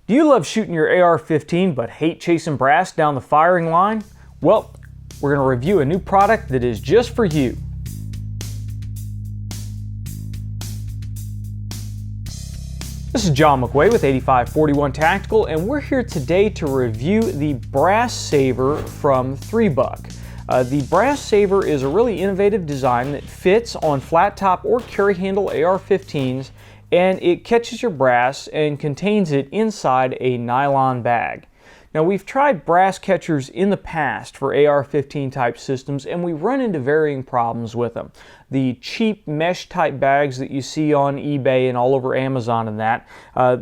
Do you love shooting your AR-15 but hate chasing brass down the firing line? Well, we're going to review a new product that is just for you. This is John McWay with 8541 Tactical, and we're here today to review the Brass-Savr from 3Buck. The Brass-Savr is a really innovative design that fits on flat top or carry handle AR-15s, and it catches your brass and contains it inside a nylon bag. Now, we've tried brass catchers in the past for AR-15 type systems, and we run into varying problems with them. The cheap mesh type bags that you see on eBay and all over Amazon and that,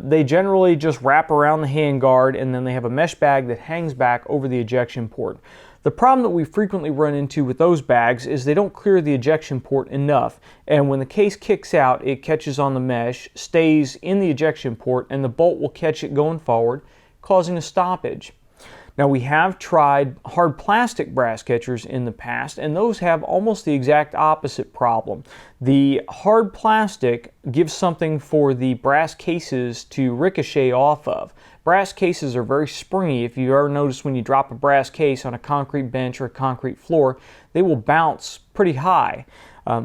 they generally just wrap around the handguard, and then they have a mesh bag that hangs back over the ejection port. The problem that we frequently run into with those bags is they don't clear the ejection port enough, and when the case kicks out, it catches on the mesh, stays in the ejection port, and the bolt will catch it going forward, causing a stoppage. Now, we have tried hard plastic brass catchers in the past, and those have almost the exact opposite problem. The hard plastic gives something for the brass cases to ricochet off of. Brass cases are very springy. If you ever notice when you drop a brass case on a concrete bench or a concrete floor, they will bounce pretty high.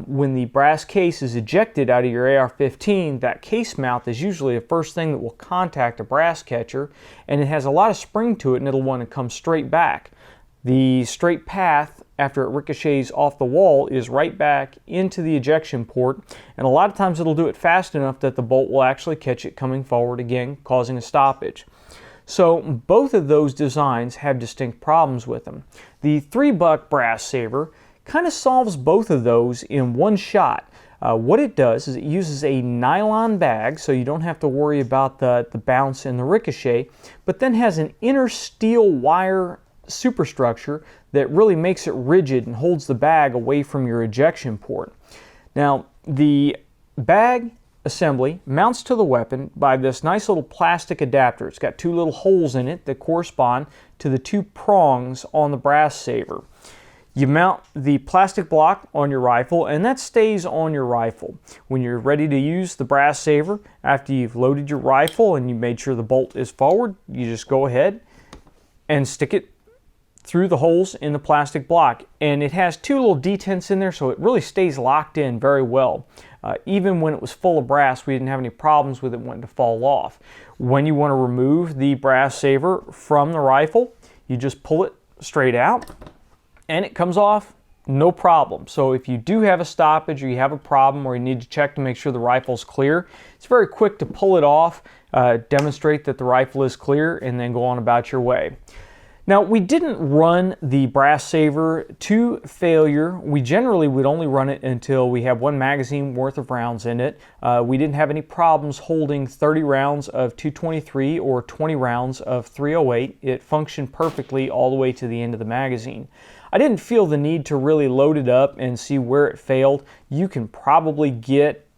When the brass case is ejected out of your AR-15, that case mouth is usually the first thing that will contact a brass catcher, and it has a lot of spring to it, and it'll want to come straight back. The straight path after it ricochets off the wall is right back into the ejection port, and a lot of times it'll do it fast enough that the bolt will actually catch it coming forward again, causing a stoppage. So both of those designs have distinct problems with them. The 3Buck Brass-Savr kind of solves both of those in one shot. What it does is it uses a nylon bag, so you don't have to worry about the bounce and the ricochet, but then has an inner steel wire superstructure that really makes it rigid and holds the bag away from your ejection port. Now, the bag assembly mounts to the weapon by this nice little plastic adapter. It's got two little holes in it that correspond to the two prongs on the Brass-Savr. You mount the plastic block on your rifle, and that stays on your rifle. When you're ready to use the Brass-Savr, after you've loaded your rifle and you made sure the bolt is forward, you just go ahead and stick it through the holes in the plastic block. And it has two little detents in there, so it really stays locked in very well. Even when it was full of brass, we didn't have any problems with it wanting to fall off. When you want to remove the Brass-Savr from the rifle, you just pull it straight out, and it comes off no problem. So if you do have a stoppage or you have a problem or you need to check to make sure the rifle's clear, it's very quick to pull it off, demonstrate that the rifle is clear, and then go on about your way. Now, we didn't run the Brass-Savr to failure. We generally would only run it until we have one magazine worth of rounds in it. We didn't have any problems holding 30 rounds of 223 or 20 rounds of 308. It functioned perfectly all the way to the end of the magazine. I didn't feel the need to really load it up and see where it failed. You can probably get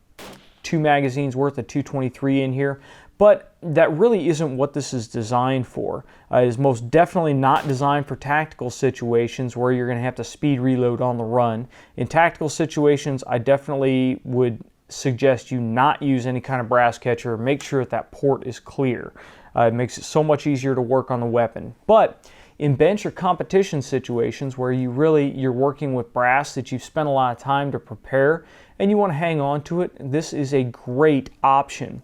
2 magazines worth of 223 in here, but that really isn't what this is designed for. It is most definitely not designed for tactical situations where you're going to have to speed reload on the run. In tactical situations, I definitely would suggest you not use any kind of brass catcher. Make sure that port is clear. It makes it so much easier to work on the weapon. But in bench or competition situations where you're working with brass that you've spent a lot of time to prepare and you want to hang on to it, this is a great option.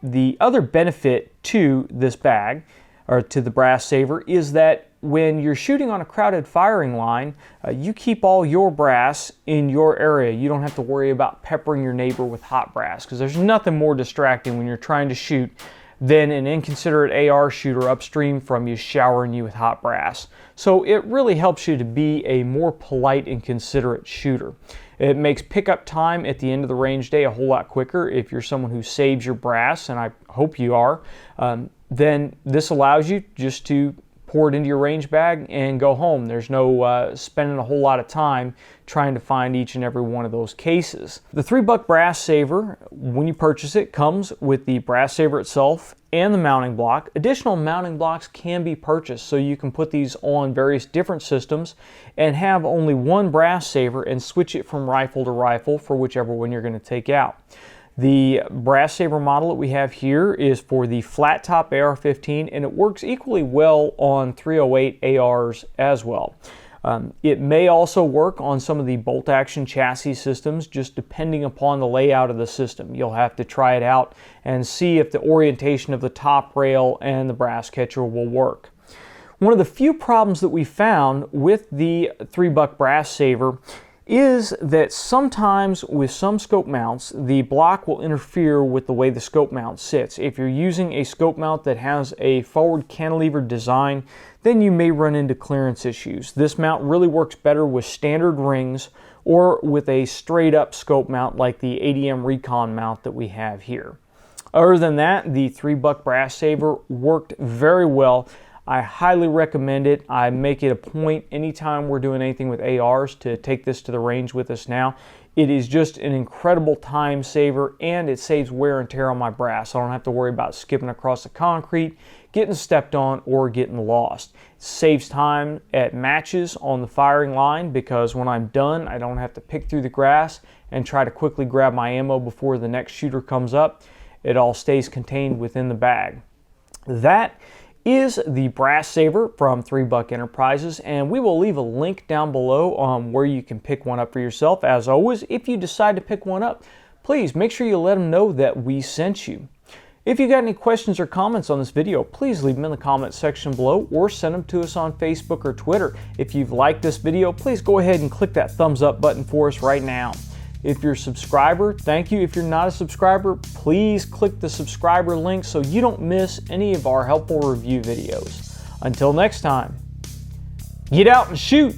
The other benefit to this bag, or to the Brass-Savr, is that when you're shooting on a crowded firing line, you keep all your brass in your area. You don't have to worry about peppering your neighbor with hot brass, because there's nothing more distracting when you're trying to shoot than an inconsiderate AR shooter upstream from you showering you with hot brass. So it really helps you to be a more polite and considerate shooter. It makes pickup time at the end of the range day a whole lot quicker if you're someone who saves your brass, and I hope you are. Then this allows you just to pour it into your range bag and go home. There's no spending a whole lot of time trying to find each and every one of those cases. The 3Buck Brass-Savr, when you purchase it, comes with the Brass-Savr itself and the mounting block. Additional mounting blocks can be purchased, so you can put these on various different systems and have only one Brass-Savr and switch it from rifle to rifle for whichever one you're going to take out. The Brass-Savr model that we have here is for the flat top AR15, and it works equally well on 308 ARs as well. It may also work on some of the bolt action chassis systems, just depending upon the layout of the system. You'll have to try it out and see if the orientation of the top rail and the brass catcher will work. One of the few problems that we found with the 3-buck Brass-Savr is that sometimes with some scope mounts, the block will interfere with the way the scope mount sits. If you're using a scope mount that has a forward cantilever design, then you may run into clearance issues. This mount really works better with standard rings or with a straight up scope mount like the ADM Recon mount that we have here. Other than that, the 3-buck Brass-Savr worked very well. I highly recommend it. I make it a point anytime we're doing anything with ARs to take this to the range with us now. It is just an incredible time saver, and it saves wear and tear on my brass. I don't have to worry about skipping across the concrete, getting stepped on, or getting lost. It saves time at matches on the firing line because when I'm done, I don't have to pick through the grass and try to quickly grab my ammo before the next shooter comes up. It all stays contained within the bag. That is the Brass-Savr from 3-Buck Enterprises, and we will leave a link down below on where you can pick one up for yourself. As always, if you decide to pick one up, please make sure you let them know that we sent you. If you got any questions or comments on this video, please leave them in the comment section below or send them to us on Facebook or Twitter. If you've liked this video, please go ahead and click that thumbs up button for us right now. If you're a subscriber, thank you. If you're not a subscriber, please click the subscriber link so you don't miss any of our helpful review videos. Until next time, get out and shoot!